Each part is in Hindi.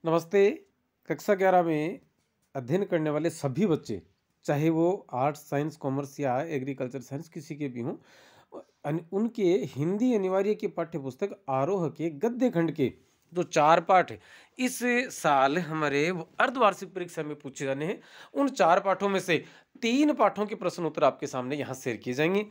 नमस्ते। कक्षा 11 में अध्ययन करने वाले सभी बच्चे, चाहे वो आर्ट्स, साइंस, कॉमर्स या एग्रीकल्चर साइंस किसी के भी हों, उनके हिंदी अनिवार्य की पाठ्य पुस्तक आरोह के गद्य खंड के जो 4 पाठ इस साल हमारे अर्धवार्षिक परीक्षा में पूछे जाने हैं, उन 4 पाठों में से 3 पाठों के प्रश्न उत्तर आपके सामने यहाँ शेयर किए जाएंगे।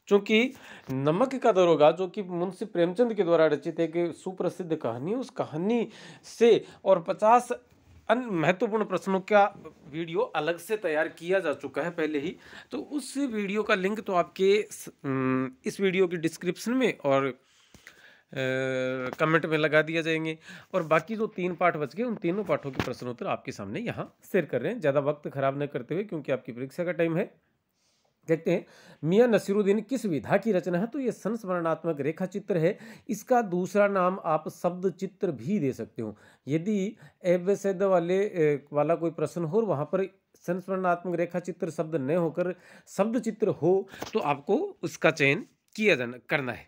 चूंकि नमक का दरोगा जो कि मुंशी प्रेमचंद के द्वारा रचित एक सुप्रसिद्ध कहानी है, उस कहानी से और 50 अन्य महत्वपूर्ण प्रश्नों का वीडियो अलग से तैयार किया जा चुका है पहले ही। तो उस वीडियो का लिंक तो आपके इस वीडियो की डिस्क्रिप्शन में और कमेंट में लगा दिया जाएंगे। और बाकी जो 3 पाठ बच गए, उन तीनों पाठों के प्रश्न उत्तर आपके सामने यहाँ शेयर कर रहे हैं, ज़्यादा वक्त खराब न करते हुए, क्योंकि आपकी परीक्षा का टाइम है। देखते हैं मियां नसीरुद्दीन किस विधा की रचना है। तो ये संस्मरणात्मक रेखा चित्र है। इसका दूसरा नाम आप शब्द चित्र भी दे सकते हो। यदि एवसेद वाला कोई प्रश्न हो और वहां पर संस्मरणात्मक रेखा चित्र शब्द न होकर शब्द चित्र हो, तो आपको उसका चयन करना है।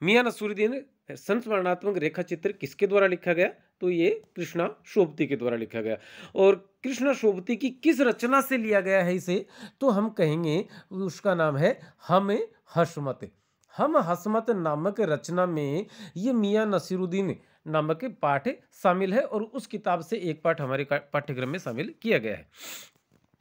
मियां नसीरुद्दीन संस्मरणात्मक रेखा चित्र किसके द्वारा लिखा गया? तो ये कृष्णा शोभती के द्वारा लिखा गया। और कृष्णा शोभती की किस रचना से लिया गया है इसे? तो हम कहेंगे उसका नाम है हम हशमत। हम हशमत नामक रचना में ये मियां नसीरुद्दीन नामक पाठ शामिल है और उस किताब से एक पाठ हमारे पाठ्यक्रम में शामिल किया गया है।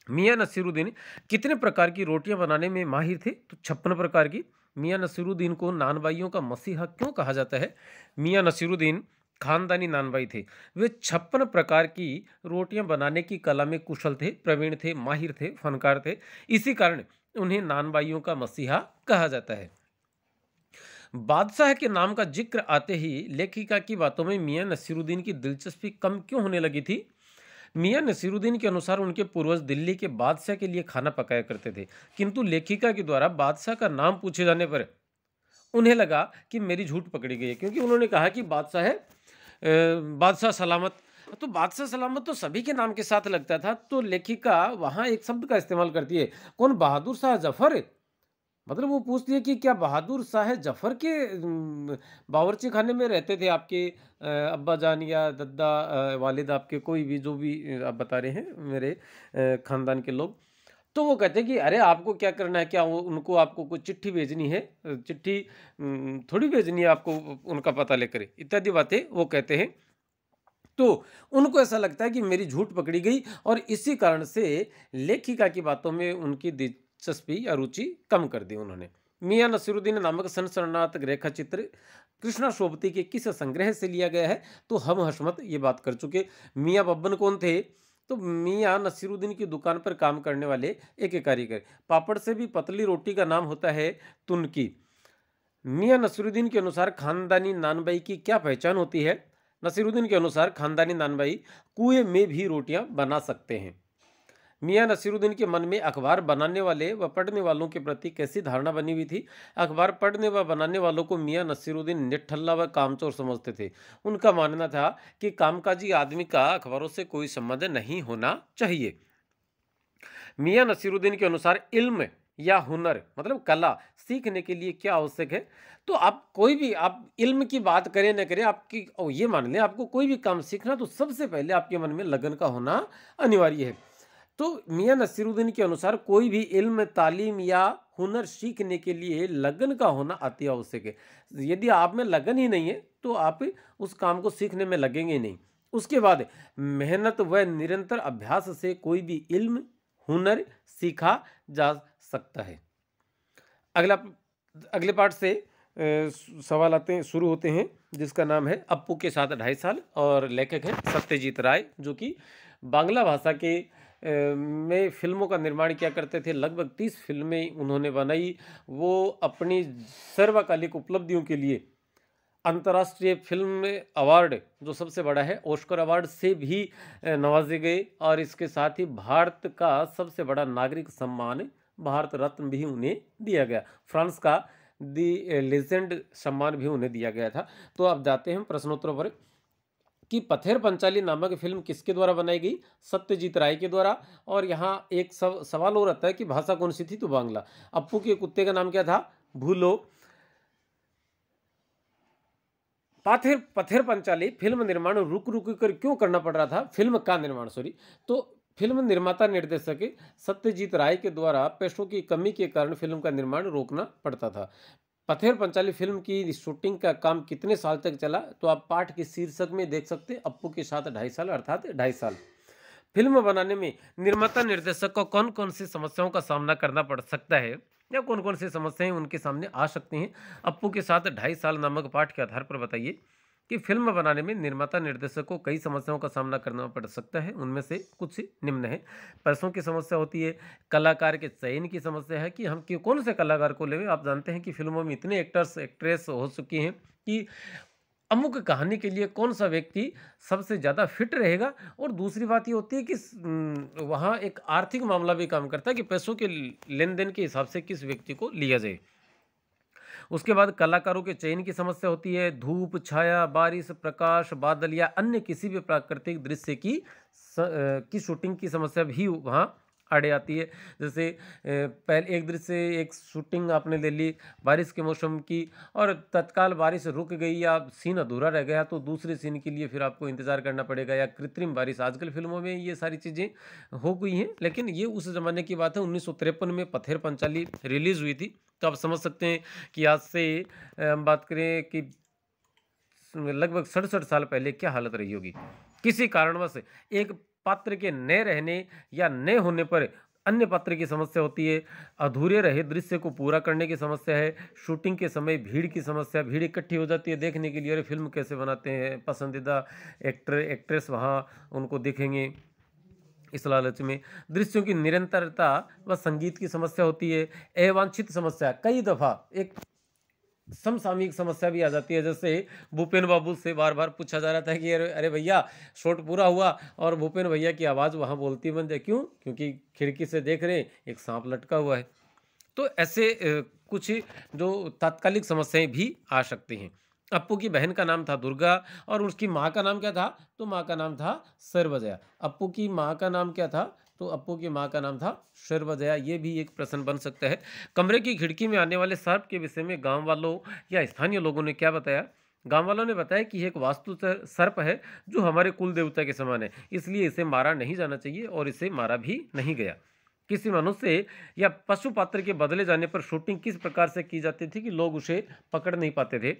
मियां नसीरुद्दीन कितने प्रकार की रोटियां बनाने में माहिर थे? तो 56 प्रकार की। मियां नसीरुद्दीन को नानबाइयों का मसीहा क्यों कहा जाता है? मियां नसीरुद्दीन खानदानी नानबाई थे। वे 56 प्रकार की रोटियां बनाने की कला में कुशल थे, प्रवीण थे, माहिर थे, फनकार थे। इसी कारण उन्हें नानबाइयों का मसीहा कहा जाता है। बादशाह के नाम का जिक्र आते ही लेखिका की बातों में मियां नसीरुद्दीन की दिलचस्पी कम क्यों होने लगी थी? मियां नसीरुद्दीन के अनुसार उनके पूर्वज दिल्ली के बादशाह के लिए खाना पकाया करते थे, किंतु लेखिका के द्वारा बादशाह का नाम पूछे जाने पर उन्हें लगा कि मेरी झूठ पकड़ी गई है, क्योंकि उन्होंने कहा कि बादशाह है बादशाह सलामत। तो बादशाह सलामत तो सभी के नाम के साथ लगता था। तो लेखिका वहां एक शब्द का इस्तेमाल करती है, कौन? बहादुर शाह जफर। मतलब वो पूछती है कि क्या बहादुर शाह जफर के बावर्ची खाने में रहते थे आपके अब्बा जान या दद्दा वालिद, आपके कोई भी जो भी आप बता रहे हैं मेरे खानदान के लोग। तो वो कहते हैं कि अरे आपको क्या करना है, क्या उनको आपको कोई चिट्ठी भेजनी है? चिट्ठी थोड़ी भेजनी है आपको उनका पता लेकर, इत्यादि बातें वो कहते हैं। तो उनको ऐसा लगता है कि मेरी झूठ पकड़ी गई और इसी कारण से लेखिका की बातों में उनकी दिलचस्पी या रुचि कम कर दी उन्होंने। मियां नसीरुद्दीन नामक संस्मरणात्मक रेखा चित्र कृष्णा शोभती के किस संग्रह से लिया गया है? तो हम हशमत ये बात कर चुके। मियां बब्बन कौन थे? तो मियां नसीरुद्दीन की दुकान पर काम करने वाले एक कारीगर। पापड़ से भी पतली रोटी का नाम होता है तुनकी। मियां नसीरुद्दीन के अनुसार खानदानी नानबाई की क्या पहचान होती है? नसीरुद्दीन के अनुसार खानदानी नानबाई कुएं में भी रोटियां बना सकते हैं। मियां नसीरुद्दीन के मन में अखबार बनाने वाले व पढ़ने वालों के प्रति कैसी धारणा बनी हुई थी? अखबार पढ़ने व बनाने वालों को मियां नसीरुद्दीन निठल्ला व कामचोर समझते थे। उनका मानना था कि कामकाजी आदमी का अखबारों से कोई संबंध नहीं होना चाहिए। मियां नसीरुद्दीन के अनुसार इल्म या हुनर मतलब कला सीखने के लिए क्या आवश्यक है? तो आप कोई भी आप इल्म की बात करें न करें, आपकी ये मान लें आपको कोई भी काम सीखना, तो सबसे पहले आपके मन में लगन का होना अनिवार्य है। तो मियां नसीरुद्दीन के अनुसार कोई भी इल्म, तालीम या हुनर सीखने के लिए लगन का होना अति आवश्यक है। यदि आप में लगन ही नहीं है तो आप उस काम को सीखने में लगेंगे ही नहीं। उसके बाद मेहनत व निरंतर अभ्यास से कोई भी इल्म, हुनर सीखा जा सकता है। अगला अगले पार्ट से सवाल आते हैं, शुरू होते हैं, जिसका नाम है अप्पू के साथ 2.5 साल और लेखक है सत्यजीत राय, जो कि बांग्ला भाषा के में फिल्मों का निर्माण किया करते थे। लगभग 30 फिल्में उन्होंने बनाई। वो अपनी सर्वकालिक उपलब्धियों के लिए अंतर्राष्ट्रीय फिल्म अवार्ड जो सबसे बड़ा है ऑस्कर अवार्ड से भी नवाजे गए, और इसके साथ ही भारत का सबसे बड़ा नागरिक सम्मान भारत रत्न भी उन्हें दिया गया। फ्रांस का दी लेजेंड सम्मान भी उन्हें दिया गया था। तो अब जाते हैं प्रश्नोत्तरों पर कि पथेर पंचाली नामक फिल्म किसके द्वारा बनाई गई? सत्यजीत राय के द्वारा। और यहाँ एक सवाल और आता है कि भाषा कौन सी थी? तो बांग्ला। अप्पू के कुत्ते का नाम क्या था? भूलो। पाथेर पथेर पंचाली फिल्म निर्माण रुक रुक कर क्यों करना पड़ रहा था, फिल्म का निर्माण सॉरी। तो फिल्म निर्माता निर्देशक सत्यजीत राय के द्वारा पैसों की कमी के कारण फिल्म का निर्माण रोकना पड़ता था। पथेर पंचाली फिल्म की शूटिंग का काम कितने साल तक चला, तो आप पाठ के शीर्षक में देख सकते हैं, अप्पू के साथ 2.5 साल, अर्थात 2.5 साल। फिल्म बनाने में निर्माता निर्देशक को कौन कौन सी समस्याओं का सामना करना पड़ सकता है या कौन कौन सी समस्याएं उनके सामने आ सकती हैं, अप्पू के साथ 2.5 साल नामक पाठ के आधार पर बताइए कि फिल्म बनाने में निर्माता निर्देशक को कई समस्याओं का सामना करना पड़ सकता है। उनमें से कुछ निम्न है। पैसों की समस्या होती है, कलाकार के चयन की समस्या है कि हम कौन से कलाकार को लें। आप जानते हैं कि फिल्मों में इतने एक्टर्स एक्ट्रेस हो चुकी हैं कि अमुक कहानी के लिए कौन सा व्यक्ति सबसे ज़्यादा फिट रहेगा। और दूसरी बात ये होती है कि वहाँ एक आर्थिक मामला भी काम करता है कि पैसों के लेन देन के हिसाब से किस व्यक्ति को लिया जाए। उसके बाद कलाकारों के चयन की समस्या होती है। धूप, छाया, बारिश, प्रकाश, बादल या अन्य किसी भी प्राकृतिक दृश्य की शूटिंग की समस्या भी वहाँ आड़े आती है। जैसे पहले एक दृश्य एक शूटिंग आपने ले ली बारिश के मौसम की और तत्काल बारिश रुक गई या सीन अधूरा रह गया, तो दूसरे सीन के लिए फिर आपको इंतज़ार करना पड़ेगा, या कृत्रिम बारिश। आजकल फिल्मों में ये सारी चीज़ें हो गई हैं, लेकिन ये उस ज़माने की बात है। 1953 में पथेर पंचाली रिलीज़ हुई थी। तो आप समझ सकते हैं कि आज से हम बात करें कि लगभग 67 साल पहले क्या हालत रही होगी। किसी कारणवश एक पात्र के न रहने या न होने पर अन्य पात्र की समस्या होती है। अधूरे रहे दृश्य को पूरा करने की समस्या है। शूटिंग के समय भीड़ की समस्या, भीड़ इकट्ठी हो जाती है देखने के लिए, अरे फिल्म कैसे बनाते हैं, पसंदीदा एक्टर एक्ट्रेस वहाँ उनको देखेंगे इस लालच में। दृश्यों की निरंतरता व संगीत की समस्या होती है। अवांछित समस्या, कई दफ़ा एक समसामयिक समस्या भी आ जाती है। जैसे भूपेन बाबू से बार बार पूछा जा रहा था कि अरे अरे भैया शॉट पूरा हुआ, और भूपेन भैया की आवाज़ वहाँ बोलती बन जाए, क्यों? क्योंकि खिड़की से देख रहे एक सांप लटका हुआ है। तो ऐसे कुछ जो तात्कालिक समस्याएं भी आ सकती हैं। अप्पू की बहन का नाम था दुर्गा और उसकी माँ का नाम क्या था? तो माँ का नाम था सर्वजया। अप्पू की माँ का नाम क्या था? तो अप्पू की माँ का नाम था सर्वजया। ये भी एक प्रश्न बन सकता है। कमरे की खिड़की में आने वाले सर्प के विषय में गांव वालों या स्थानीय लोगों ने क्या बताया? गांव वालों ने बताया कि यह एक वास्तु सर्प है जो हमारे कुल देवता के समान है, इसलिए इसे मारा नहीं जाना चाहिए और इसे मारा भी नहीं गया। किसी मनुष्य या पशु पात्र के बदले जाने पर शूटिंग किस प्रकार से की जाती थी कि लोग उसे पकड़ नहीं पाते थे।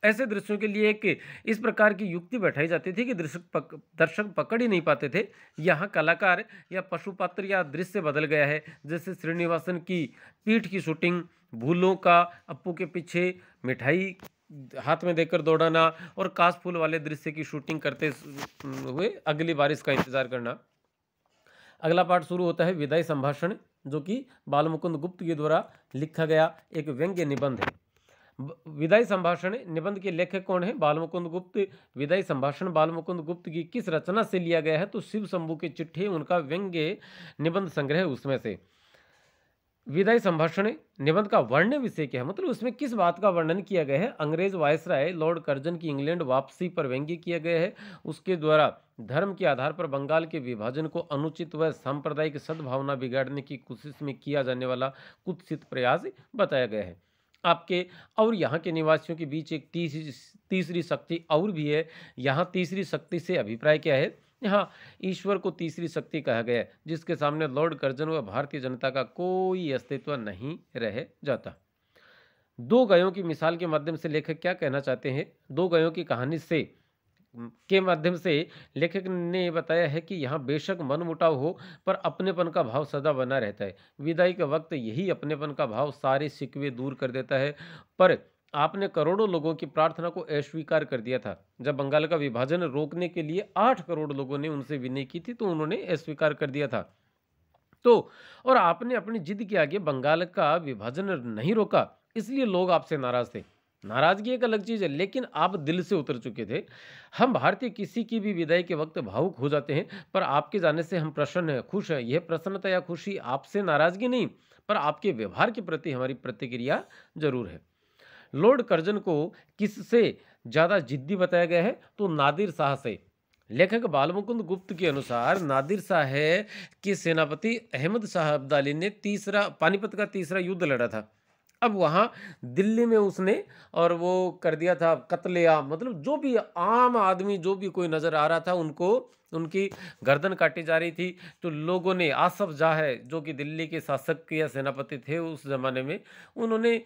ऐसे दृश्यों के लिए एक इस प्रकार की युक्ति बैठाई जाती थी कि दर्शक पकड़ ही नहीं पाते थे। यहाँ कलाकार या पशु पात्र या दृश्य बदल गया है। जैसे श्रीनिवासन की पीठ की शूटिंग, भूलों का अप्पू के पीछे मिठाई हाथ में देकर दौड़ाना और काश फूल वाले दृश्य की शूटिंग करते हुए अगली बारिश का इंतजार करना। अगला पार्ट शुरू होता है विदाई संभाषण, जो कि बालमुकुंद गुप्त के द्वारा लिखा गया एक व्यंग्य निबंध है। विदाई संभाषण निबंध के लेखक कौन है? बालमुकुंद गुप्त। विदाई संभाषण बालमुकुंद गुप्त की किस रचना से लिया गया है? तो शिव शंभू के चिट्ठी, उनका व्यंग्य निबंध संग्रह उसमें से। विदाई संभाषण निबंध का वर्ण्य विषय क्या है, मतलब उसमें किस बात का वर्णन किया गया है? अंग्रेज वायसराय लॉर्ड कर्जन की इंग्लैंड वापसी पर व्यंग्य किया गया है। उसके द्वारा धर्म के आधार पर बंगाल के विभाजन को अनुचित व सांप्रदायिक सद्भावना बिगाड़ने की कोशिश में किया जाने वाला कुत्सित प्रयास बताया गया है। आपके और यहाँ के निवासियों के बीच एक तीसरी शक्ति और भी है। यहाँ तीसरी शक्ति से अभिप्राय क्या है? यहाँ ईश्वर को तीसरी शक्ति कहा गया है, जिसके सामने लॉर्ड कर्जन व भारतीय जनता का कोई अस्तित्व नहीं रह जाता। दो गायों की मिसाल के माध्यम से लेखक क्या कहना चाहते हैं? दो गायों की कहानी के माध्यम से लेखक ने बताया है कि यहाँ बेशक मनमुटाव हो, पर अपनेपन का भाव सदा बना रहता है। विदाई के वक्त यही अपनेपन का भाव सारे शिकवे दूर कर देता है। पर आपने करोड़ों लोगों की प्रार्थना को अस्वीकार कर दिया था। जब बंगाल का विभाजन रोकने के लिए 8 करोड़ लोगों ने उनसे विनय की थी, तो उन्होंने अस्वीकार कर दिया था। तो और आपने अपनी जिद के आगे बंगाल का विभाजन नहीं रोका, इसलिए लोग आपसे नाराज थे। नाराजगी एक अलग चीज है, लेकिन आप दिल से उतर चुके थे। हम भारतीय किसी की भी विदाई के वक्त भावुक हो जाते हैं, पर आपके जाने से हम प्रसन्न हैं, खुश हैं। यह प्रसन्नता या खुशी आपसे नाराजगी नहीं, पर आपके व्यवहार के प्रति हमारी प्रतिक्रिया जरूर है। लॉर्ड कर्जन को किससे ज्यादा जिद्दी बताया गया है? तो नादिर शाह से। लेखक बालमुकुंद गुप्त के अनुसार नादिर शाह के सेनापति अहमद शाह अब्दाली ने पानीपत का तीसरा युद्ध लड़ा था। अब वहाँ दिल्ली में उसने और वो कर दिया था कत्लेआम, मतलब जो भी आम आदमी जो भी कोई नज़र आ रहा था उनको उनकी गर्दन काटी जा रही थी। तो लोगों ने आसफ जाह है जो कि दिल्ली के शासक या सेनापति थे उस ज़माने में, उन्होंने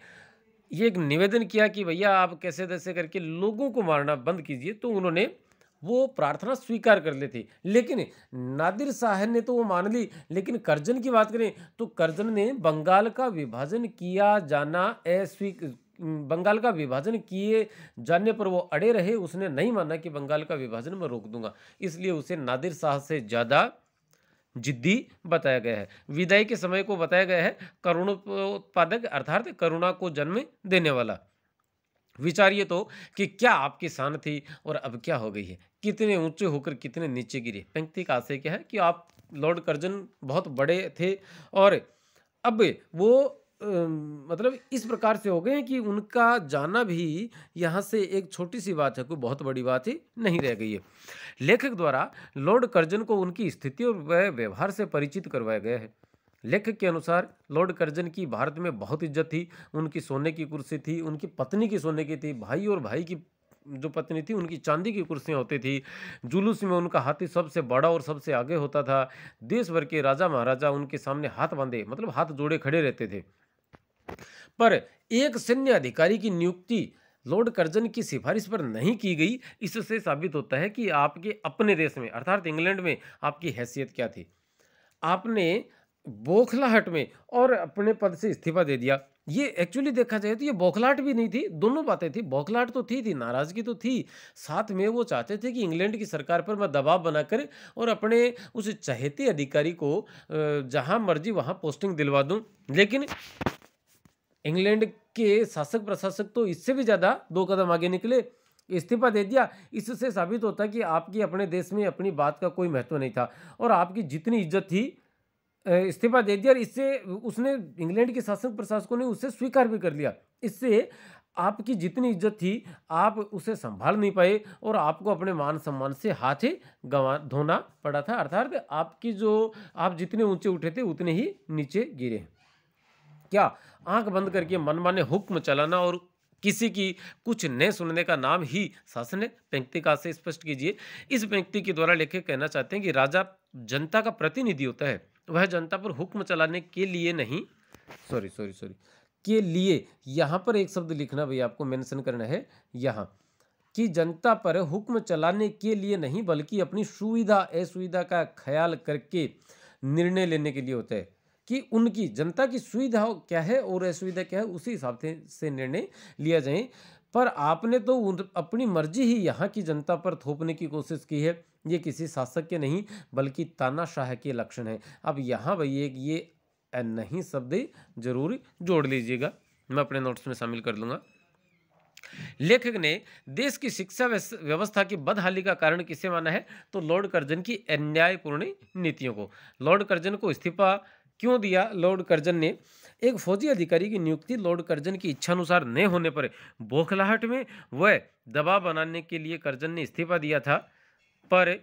ये एक निवेदन किया कि भैया आप कैसे-तैसे करके लोगों को मारना बंद कीजिए। तो उन्होंने वो प्रार्थना स्वीकार कर ली थी। लेकिन नादिर शाह ने तो वो मान ली, लेकिन कर्जन की बात करें तो कर्जन ने बंगाल का विभाजन किया जाना बंगाल का विभाजन किए जाने पर वो अड़े रहे। उसने नहीं माना कि बंगाल का विभाजन मैं रोक दूंगा, इसलिए उसे नादिर शाह से ज़्यादा जिद्दी बताया गया है। विदाई के समय को बताया गया है करुणोत्पादक, अर्थात करुणा को जन्म देने वाला। विचारिए तो कि क्या आपकी शान थी और अब क्या हो गई है, कितने ऊंचे होकर कितने नीचे गिरे। पंक्ति का आशय क्या है कि आप लॉर्ड कर्जन बहुत बड़े थे और अब वो मतलब इस प्रकार से हो गए हैं कि उनका जाना भी यहाँ से एक छोटी सी बात है, कोई बहुत बड़ी बात ही नहीं रह गई है। लेखक द्वारा लॉर्ड कर्जन को उनकी स्थिति और वह व्यवहार से परिचित करवाया गया है। लेखक के अनुसार लॉर्ड कर्जन की भारत में बहुत इज्जत थी। उनकी सोने की कुर्सी थी, उनकी पत्नी की सोने की थी, भाई और भाई की जो पत्नी थी उनकी चांदी की कुर्सियां होती थी। जुलूस में उनका हाथी सबसे बड़ा और सबसे आगे होता था। देश भर के राजा महाराजा उनके सामने हाथ बांधे, मतलब हाथ जोड़े खड़े रहते थे। पर एक सैन्य अधिकारी की नियुक्ति लॉर्ड कर्जन की सिफारिश पर नहीं की गई। इससे साबित होता है कि आपके अपने देश में अर्थात इंग्लैंड में आपकी हैसियत क्या थी। आपने बौखलाहट में और अपने पद से इस्तीफा दे दिया। ये एक्चुअली देखा जाए तो ये बौखलाहट भी नहीं थी, दोनों बातें थी। बौखलाहट तो थी, नाराजगी तो थी, साथ में वो चाहते थे कि इंग्लैंड की सरकार पर मैं दबाव बनाकर और अपने उस चहेते अधिकारी को जहां मर्जी वहां पोस्टिंग दिलवा दूं। लेकिन इंग्लैंड के शासक प्रशासक तो इससे भी ज़्यादा 2 कदम आगे निकले, इस्तीफा दे दिया। इससे साबित होता है कि आपकी अपने देश में अपनी बात का कोई महत्व नहीं था और आपकी जितनी इज्जत थी इस्तीफा दे दिया और इससे उसने इंग्लैंड के शासक प्रशासकों ने उसे स्वीकार भी कर लिया। इससे आपकी जितनी इज्जत थी आप उसे संभाल नहीं पाए और आपको अपने मान सम्मान से हाथ ही गंवा धोना पड़ा था। अर्थात आपकी जो आप जितने ऊंचे उठे थे उतने ही नीचे गिरे। क्या आंख बंद करके मनमाने हुक्म चलाना और किसी की कुछ न सुनने का नाम ही शासन है? पंक्ति का से स्पष्ट कीजिए। इस पंक्ति के द्वारा लेखक कहना चाहते हैं कि राजा जनता का प्रतिनिधि होता है, वह जनता पर हुक्म चलाने के लिए नहीं, सॉरी सॉरी सॉरी, के लिए यहाँ पर एक शब्द लिखना भैया आपको मेंशन करना है यहाँ, कि जनता पर हुक्म चलाने के लिए नहीं बल्कि अपनी सुविधा असुविधा का ख्याल करके निर्णय लेने के लिए होता है। कि उनकी जनता की सुविधा क्या है और असुविधा क्या है उसी हिसाब से निर्णय लिया जाए। पर आपने तो अपनी मर्जी ही यहाँ की जनता पर थोपने की कोशिश की है। ये किसी शासक के नहीं बल्कि तानाशाह के लक्षण है। अब यहाँ भैया ये नहीं शब्द जरूर जोड़ लीजिएगा, मैं अपने नोट्स में शामिल कर लूँगा। लेखक ने देश की शिक्षा व्यवस्था की बदहाली का कारण किसे माना है? तो लॉर्ड कर्जन की अन्यायपूर्ण नीतियों को। लॉर्ड कर्जन को इस्तीफा क्यों दिया? लॉर्ड कर्जन ने एक फौजी अधिकारी की नियुक्ति लॉर्ड कर्जन की इच्छानुसार न होने पर बौखलाहट में वह दबाव बनाने के लिए कर्जन ने इस्तीफा दिया था। पर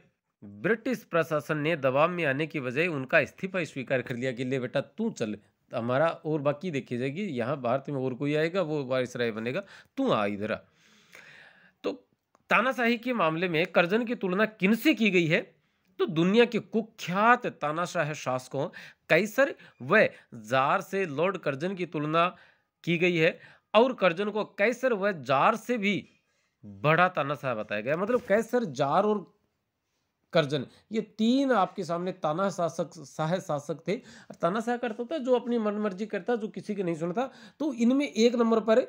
ब्रिटिश प्रशासन ने दबाव में आने की बजाय उनका इस्तीफा स्वीकार कर लिया कि ले बेटा तू चल, हमारा और बाकी देखी जाएगी, यहाँ भारत में और कोई आएगा वो वायसराय बनेगा, तू आ इधर आ। तो तानाशाही के मामले में कर्जन की तुलना किनसे की गई है? तो दुनिया के कुख्यात तानाशाह शासकों कैसर व जार से लॉर्ड कर्जन की तुलना की गई है और कर्जन को कैसर व जार से भी बड़ा तानाशाह बताया गया। मतलब कैसर, जार और कर्जन, ये तीन आपके सामने शासक थे। तानाशाह करता था जो अपनी मनमर्जी करता, जो किसी की नहीं सुनता। तो इनमें एक नंबर पर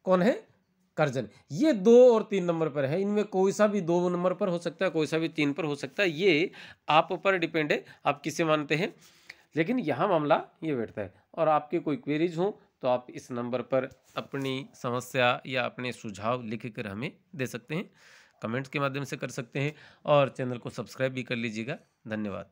कौन है? कर्जन। ये 2 और 3 नंबर पर है। इनमें कोई सा भी 2 नंबर पर हो सकता है, कोई सा भी 3 पर हो सकता है। ये आप पर डिपेंड है, आप किसे मानते हैं। लेकिन यहाँ मामला ये बैठता है। और आपके कोई क्वेरीज हो तो आप इस नंबर पर अपनी समस्या या अपने सुझाव लिख कर हमें दे सकते हैं, कमेंट्स के माध्यम से कर सकते हैं और चैनल को सब्सक्राइब भी कर लीजिएगा। धन्यवाद।